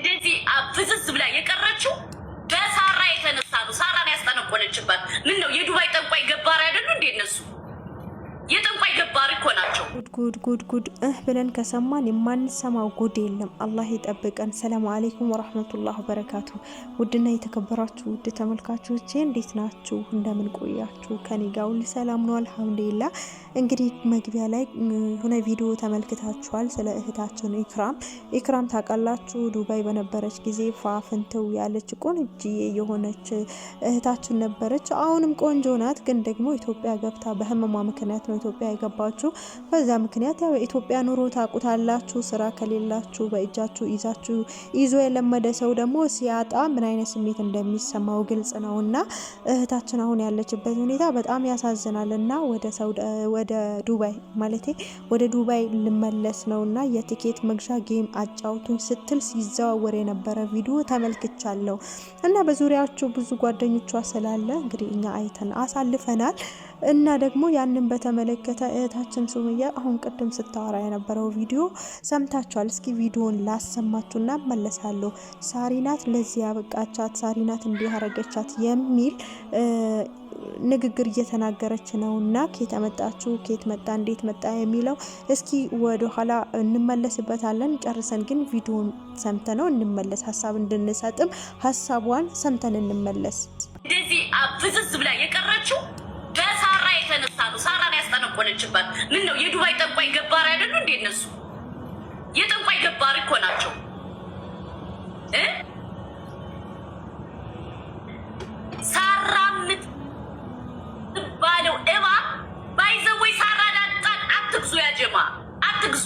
እንደዚህ ፍዝዝ ብላ የቀረችው በሳራ የተነሳ ነው። ሳራን ያስጠነቆለችባት ምን ነው? የዱባይ ጠንቋይ ገባሪ አይደሉ እንዴ እነሱ? የጠንቋይ ገባሪ እኮ ናቸው። ጉድ ብለን ከሰማን የማንሰማው ጉድ የለም። አላህ ይጠብቀን። ሰላም አለይኩም ወራህመቱላሂ ወበረካቱ። ውድና የተከበራችሁ ውድ ተመልካቾቼ እንዴት ናችሁ? እንደምን ቆያችሁ? ከኔ ጋር ሁሉ ሰላም ነው አልሐምዱሊላህ። እንግዲህ መግቢያ ላይ ሆነ ቪዲዮ ተመልክታችኋል ስለ እህታችን ኢክራም ታውቃላችሁ፣ ዱባይ በነበረች ጊዜ ፋፍንተው ያለች ቆንጆ የሆነች እህታችን ነበረች። አሁንም ቆንጆ ናት፣ ግን ደግሞ ኢትዮጵያ ገብታ በህመሟ ምክንያት ነው ኢትዮጵያ የገባችሁ። በዛ ምክንያት ያው ኢትዮጵያ ኑሮ ታቁታላችሁ። ስራ ከሌላችሁ በእጃችሁ ይዞ የለመደ ሰው ደግሞ ሲያጣ ምን አይነት ስሜት እንደሚሰማው ግልጽ ነውና እህታችን አሁን ያለችበት ሁኔታ በጣም ያሳዝናልና ወደ ዱባይ ልመለስ ነውና የቲኬት መግዣ ጌም አጫውቱኝ ስትል ሲዘዋወር የነበረ ቪዲዮ ተመልክቻለሁ እና በዙሪያቸው ብዙ ጓደኞቿ ስላለ እንግዲህ እኛ አይተን አሳልፈናል እና ደግሞ ያንን በተመለከተ እህታችን ሱመያ አሁን ቅድም ስታወራ የነበረው ቪዲዮ ሰምታችኋል። እስኪ ቪዲዮን ላሰማችሁና መለሳለሁ። ሳሪናት ለዚህ ያበቃቻት፣ ሳሪናት እንዲህ ያረጋቻት የሚል ንግግር እየተናገረች ነውና ከየት መጣችሁ፣ ከየት መጣ፣ እንዴት መጣ የሚለው እስኪ ወደ ኋላ እንመለስበታለን። ጨርሰን ግን ቪዲዮን ሰምተነው እንመለስ። ሀሳብ እንድንሰጥም ሀሳቧን ሰምተን እንመለስ። እንደዚህ ፍዝዝ ብላ የቀረችው በሳራ የተነሳ ነው። ሳራን ያስጠነቆለችባት ምን ነው? የዱባይ ጠንቋይ ገባሪ አይደሉ እንዴ እነሱ? የጠንቋይ ገባሪ እኮ ናቸው። ሳራ የምትባለው እባብ ባይዘወይ ሳራ ዳጣን አትግዙ፣ ያጀማ አትግዙ፣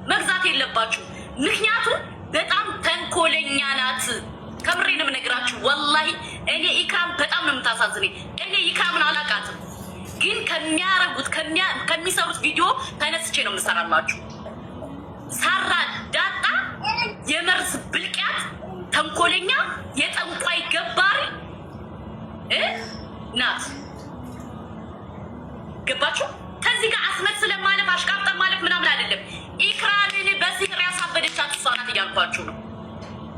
መግዛት የለባችሁ። ምክንያቱም በጣም ተንኮለኛ ናት። ከምሬንም ነግራችሁ ወላሂ እኔ ኢክራም በጣም ነው የምታሳዝነኝ። እኔ ኢክራምን አላውቃትም፣ ግን ከሚሰሩት ቪዲዮ ተነስቼ ነው የምሰራላችሁ። ሳራ ዳጣ የመርዝ ብልቂያት፣ ተንኮለኛ፣ የጠንቋይ ገባሪ ናት። ገባችሁ? ከዚህ ጋር አስመስለን ማለፍ አሽቃብጠን ማለፍ ምናምን አይደለም። ኢክራምን በሲህር ያሳበደቻት እሷ ናት እያልኳችሁ ነው።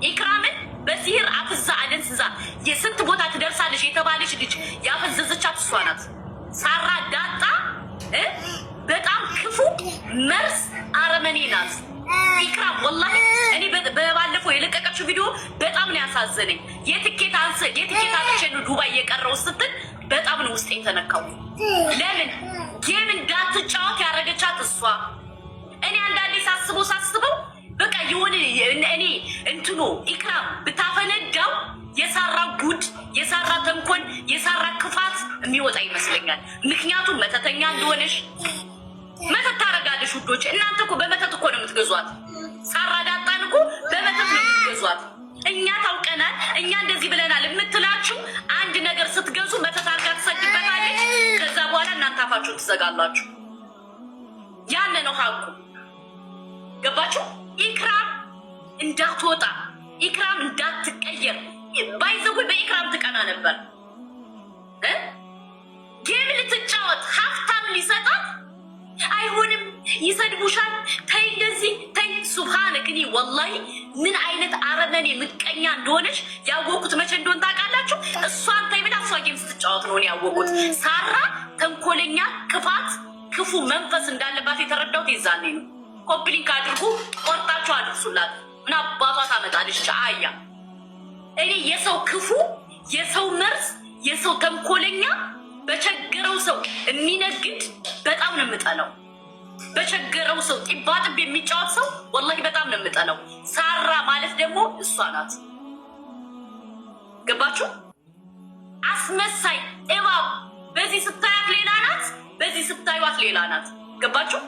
ኢክራምን በሲህር አፍዛ አደንስዛ የስንት ቦታ ትደርሳለች የተባለች ልጅ ያፈዘዘቻት እሷ ናት። ሳራ ዳጣ በጣም ክፉ መርዝ አረመኔ ናት ኢክራም። ወላሂ እኔ በባለፈው የለቀቀችው ቪዲዮ በጣም ነው ያሳዘነኝ። የትኬት አንስቼ ነው ዱባይ የቀረው ስትል በጣም ነው ውስጤ የተነካው። ለምን ጌም እንዳትጫወት ያደረገቻት እሷ። እኔ አንዳንዴ ሳስበው በቃ የሆነ እኔ እንትኖ ኢክራም ብታፈነዳው የሳራ ጉድ፣ የሳራ ተንኮል፣ የሳራ ክፋት የሚወጣ ይመስለኛል። ምክንያቱም መተተኛ እንደሆነሽ መተት ታረጋለሽ። ውዶች እናንተ እኮ በመተት እኮ ነው የምትገዟት። ሳራ ዳጣን እኮ በመተት ነው የምትገዟት። እኛ ታውቀናል፣ እኛ እንደዚህ ብለናል የምትላችሁ አንድ ነገር ስትገዙ መተት አርጋ ትሰድበታለች። ከዛ በኋላ እናንተ አፋችሁን ትዘጋላችሁ። ያለ ነው ሀቁ። ገባችሁ? ኢክራም እንዳትወጣ፣ ኢክራም እንዳትቀየር ባይዘው በኢክራም ትቀና ነበር። ጌም ልትጫወት ሀብታም ሊሰጣት አይሆንም፣ ይሰድቡሻል፣ ተይ እንደዚህ ተይ። ሱብሃነክ እኔ ወላሂ ምን አይነት አረመኔ ምቀኛ እንደሆነች ያወቁት መቼ እንደሆነ ታውቃላችሁ? እሷን ተይ ብላ እሷ ጌም ስትጫወት ነው ያወቁት። ሳራ ተንኮለኛ፣ ክፋት፣ ክፉ መንፈስ እንዳለባት የተረዳሁት የዛኔ ነው። ኮምፕሊንክ አድርጉ፣ ቆርጣችሁ አድርሱላት። ምን አባቷ ታመጣለች? ጫያ እኔ የሰው ክፉ፣ የሰው መርዝ፣ የሰው ተንኮለኛ፣ በቸገረው ሰው የሚነግድ በጣም ነው የምጠላው። በቸገረው ሰው ጢባጥብ የሚጫወት ሰው ወላሂ በጣም ነው የምጠላው። ሳራ ማለት ደግሞ እሷ ናት። ገባችሁ? አስመሳይ እባብ። በዚህ ስታያት ሌላ ናት፣ በዚህ ስታዩት ሌላ ናት። ገባችሁ?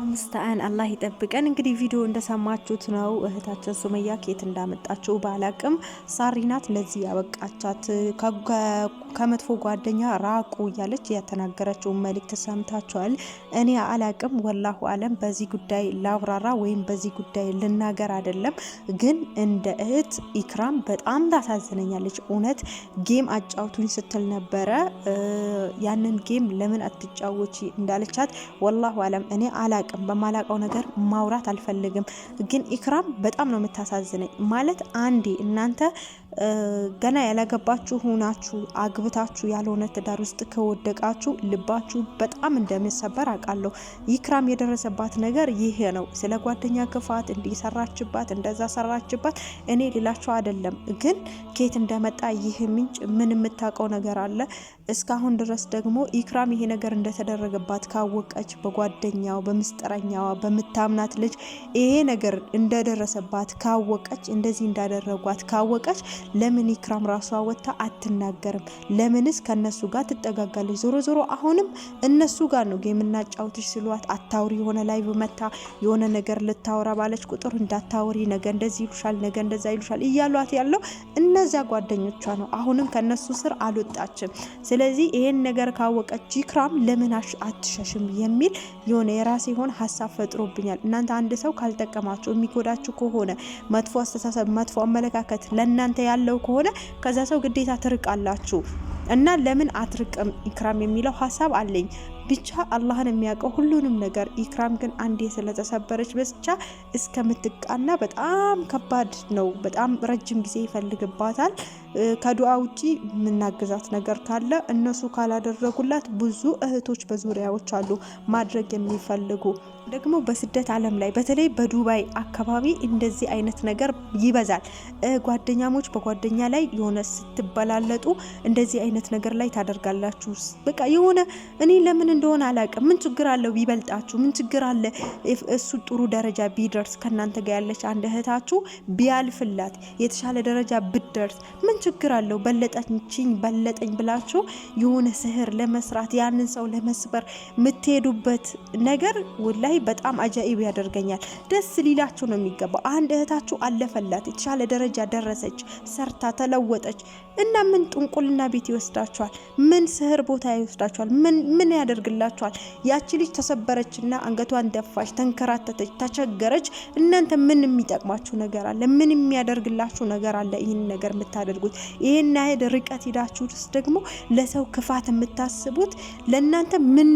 ሙስተዓን አላህ ይጠብቀን። እንግዲህ ቪዲዮ እንደሰማችሁት ነው። እህታችን ሱመያ ከየት እንዳመጣችው ባላቅም ሳሪናት ለዚህ ያበቃቻት። ከመጥፎ ጓደኛ ራቁ እያለች ያተናገረችውን መልእክት ሰምታችኋል። እኔ አላቅም ወላሁ አለም በዚህ ጉዳይ ላብራራ ወይም በዚህ ጉዳይ ልናገር አይደለም፣ ግን እንደ እህት ኢክራም በጣም ታሳዝነኛለች። እውነት ጌም አጫውቱኝ ስትል ነበረ። ያንን ጌም ለምን አትጫወቺ እንዳለቻት ወላሁ አለም እኔ አላቅም። በማላቀው ነገር ማውራት አልፈልግም። ግን ኢክራም በጣም ነው የምታሳዝነኝ። ማለት አንዴ እናንተ ገና ያላገባችሁ ሆናችሁ አግብታችሁ ያልሆነ ትዳር ውስጥ ከወደቃችሁ ልባችሁ በጣም እንደሚሰበር አውቃለሁ። ኢክራም የደረሰባት ነገር ይሄ ነው። ስለ ጓደኛ ክፋት እንዲሰራችባት እንደዛ ሰራችባት እኔ ሌላችሁ አይደለም። ግን ኬት እንደመጣ ይህ ምንጭ ምን የምታውቀው ነገር አለ? እስካሁን ድረስ ደግሞ ኢክራም ይሄ ነገር እንደተደረገባት ካወቀች በጓደኛው በምስጥረኛዋ በምታምናት ልጅ ይሄ ነገር እንደደረሰባት ካወቀች እንደዚህ እንዳደረጓት ካወቀች ለምን ኢክራም ራሷ ወጣ አትናገርም? ለምንስ ከነሱ ጋር ትጠጋጋለች? ዞሮ ዞሮ አሁንም እነሱ ጋር ነው ጌምና ጫውትሽ ሲሏት አታውሪ፣ የሆነ ላይ በመታ የሆነ ነገር ልታወራ ባለች ቁጥር እንዳታወሪ፣ ነገ እንደዚህ ይሉሻል፣ ነገ እንደዛ ይሉሻል እያሏት ያለው እነዛ ጓደኞቿ ነው። አሁንም ከነሱ ስር አልወጣችም። ስለዚህ ይሄን ነገር ካወቀች ኢክራም ለምን አትሸሽም የሚል የሆነ የራሴ የሆነ ሀሳብ ፈጥሮብኛል። እናንተ አንድ ሰው ካልጠቀማችሁ የሚጎዳችሁ ከሆነ መጥፎ አስተሳሰብ መጥፎ አመለካከት ለእናንተ ያለው ከሆነ ከዛ ሰው ግዴታ ትርቃላችሁ እና ለምን አትርቅም ኢክራም የሚለው ሀሳብ አለኝ። ብቻ አላህን የሚያውቀው ሁሉንም ነገር። ኢክራም ግን አንዴ ስለተሰበረች ብቻ እስከምትቃና በጣም ከባድ ነው። በጣም ረጅም ጊዜ ይፈልግባታል። ከዱዓ ውጪ የምናግዛት ነገር ካለ እነሱ ካላደረጉላት ብዙ እህቶች በዙሪያዎች አሉ ማድረግ የሚፈልጉ። ደግሞ በስደት ዓለም ላይ በተለይ በዱባይ አካባቢ እንደዚህ አይነት ነገር ይበዛል። ጓደኛሞች በጓደኛ ላይ የሆነ ስትበላለጡ እንደዚህ አይነት ነገር ላይ ታደርጋላችሁ። በቃ የሆነ እኔ ለምን እንደሆነ አላውቅም። ምን ችግር አለው ቢበልጣችሁ? ምን ችግር አለ እሱ ጥሩ ደረጃ ቢደርስ? ከናንተ ጋር ያለች አንድ እህታችሁ ቢያልፍላት የተሻለ ደረጃ ብትደርስ ምን ችግር አለው? በለጠኝ ብላችሁ የሆነ ስህር ለመስራት ያንን ሰው ለመስበር የምትሄዱበት ነገር ወላሂ በጣም አጃኢብ ያደርገኛል። ደስ ሊላችሁ ነው የሚገባው። አንድ እህታችሁ አለፈላት፣ የተሻለ ደረጃ ደረሰች፣ ሰርታ ተለወጠች እና ምን ጥንቁልና ቤት ይወስዳችኋል? ምን ስህር ቦታ ይወስዳችኋል? ምን ያደርግላችኋል? ያቺ ልጅ ተሰበረችና አንገቷን ደፋች፣ ተንከራተተች፣ ተቸገረች። እናንተ ምን የሚጠቅማችሁ ነገር አለ? ምን የሚያደርግላችሁ ነገር አለ? ይህን ነገር የምታደርጉት ይህን ያህል ርቀት ሄዳችሁስ ደግሞ ለሰው ክፋት የምታስቡት ለእናንተ ምን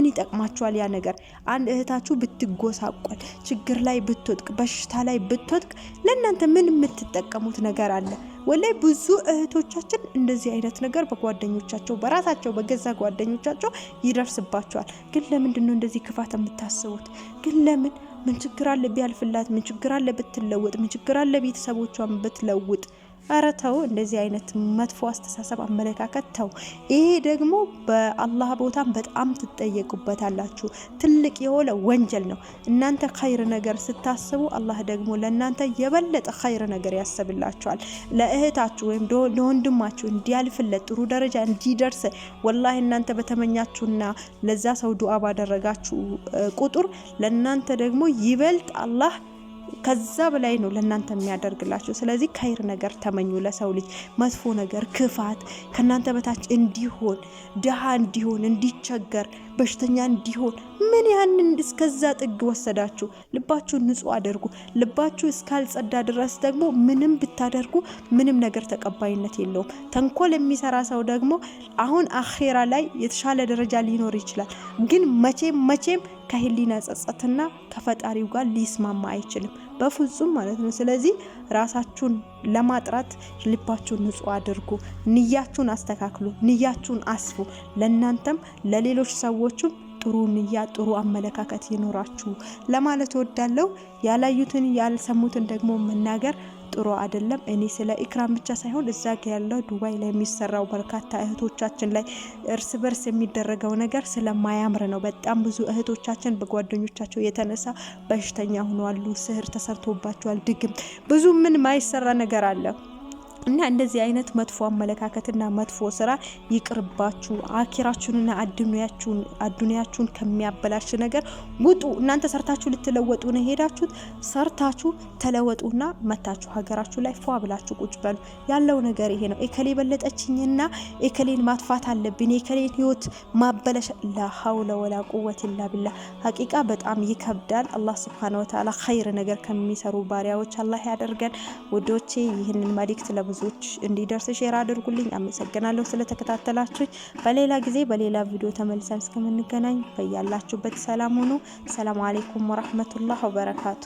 ይጠቅማችኋል? ያ ነገር አንድ እህታችሁ ብትጎሳቆል፣ ችግር ላይ ብትወድቅ፣ በሽታ ላይ ብትወድቅ ለእናንተ ምን የምትጠቀሙት ነገር አለ? ወላይ ብዙ እህቶቻችን እንደዚህ አይነት ነገር በጓደኞቻቸው በራሳቸው በገዛ ጓደኞቻቸው ይደርስባቸዋል። ግን ለምንድን ነው እንደዚህ ክፋት የምታስቡት? ግን ለምን? ምን ችግር አለ ቢያልፍላት? ምን ችግር አለ ብትለውጥ? ምን ችግር አለ ቤተሰቦቿን ብትለውጥ? ኧረ ተው፣ እንደዚህ አይነት መጥፎ አስተሳሰብ አመለካከት ተው። ይሄ ደግሞ በአላህ ቦታም በጣም ትጠየቁበታላችሁ። ትልቅ የሆነ ወንጀል ነው። እናንተ ኸይር ነገር ስታስቡ አላህ ደግሞ ለእናንተ የበለጠ ኸይር ነገር ያስብላችኋል። ለእህታችሁ ወይም ለወንድማችሁ እንዲያልፍለት ጥሩ ደረጃ እንዲደርስ ወላሂ እናንተ በተመኛችሁና ለዛ ሰው ዱዓ ባደረጋችሁ ቁጥር ለእናንተ ደግሞ ይበልጥ አላህ ከዛ በላይ ነው ለእናንተ የሚያደርግላችሁ። ስለዚህ ኸይር ነገር ተመኙ ለሰው ልጅ። መጥፎ ነገር ክፋት ከናንተ በታች እንዲሆን፣ ድሃ እንዲሆን፣ እንዲቸገር፣ በሽተኛ እንዲሆን ምን ያንን እስከዛ ጥግ ወሰዳችሁ? ልባችሁ ንጹህ አድርጉ። ልባችሁ እስካልጸዳ ድረስ ደግሞ ምንም ብታደርጉ ምንም ነገር ተቀባይነት የለውም። ተንኮል የሚሰራ ሰው ደግሞ አሁን አኺራ ላይ የተሻለ ደረጃ ሊኖር ይችላል፣ ግን መቼም ከህሊና ጸጸትና ከፈጣሪው ጋር ሊስማማ አይችልም በፍጹም ማለት ነው። ስለዚህ ራሳችሁን ለማጥራት ልባችሁን ንጹህ አድርጉ። ንያችሁን አስተካክሉ። ንያችሁን አስፉ። ለእናንተም ለሌሎች ሰዎችም ጥሩ ንያ ጥሩ አመለካከት ይኖራችሁ ለማለት እወዳለሁ። ያላዩትን ያልሰሙትን ደግሞ መናገር ጥሩ አይደለም። እኔ ስለ ኢክራም ብቻ ሳይሆን እዛ ጋር ያለው ዱባይ ላይ የሚሰራው በርካታ እህቶቻችን ላይ እርስ በርስ የሚደረገው ነገር ስለማያምር ነው። በጣም ብዙ እህቶቻችን በጓደኞቻቸው የተነሳ በሽተኛ ሆነዋል። ስህር ተሰርቶባቸዋል። ድግም ብዙ ምን ማይሰራ ነገር አለ። እና እንደዚህ አይነት መጥፎ አመለካከትና መጥፎ ስራ ይቅርባችሁ። አኪራችሁንና አዱንያችሁን ከሚያበላሽ ነገር ውጡ። እናንተ ሰርታችሁ ልትለወጡ ነው ሄዳችሁት። ሰርታችሁ ተለወጡና መታችሁ ሀገራችሁ ላይ ፏ ብላችሁ ቁጭ በሉ። ያለው ነገር ይሄ ነው። ኤከሌ በለጠችኝና ኤከሌን ማጥፋት አለብኝ፣ ኤከሌን ህይወት ማበላሽ ላ ሐውለ ወላ ቁወት ኢላ ቢላህ። ሀቂቃ በጣም ይከብዳል። አላህ Subhanahu Wa Ta'ala ኸይር ነገር ከሚሰሩ ባሪያዎች አላህ ያደርገን። ውዶቼ ይህንን መልእክት ለብዙዎች እንዲደርስ ሼር አድርጉልኝ። አመሰግናለሁ ስለተከታተላችሁ። በሌላ ጊዜ በሌላ ቪዲዮ ተመልሰን እስከምንገናኝ በያላችሁበት ሰላም ሁኑ። ሰላም አለይኩም ወራህመቱላሂ ወበረካቱ።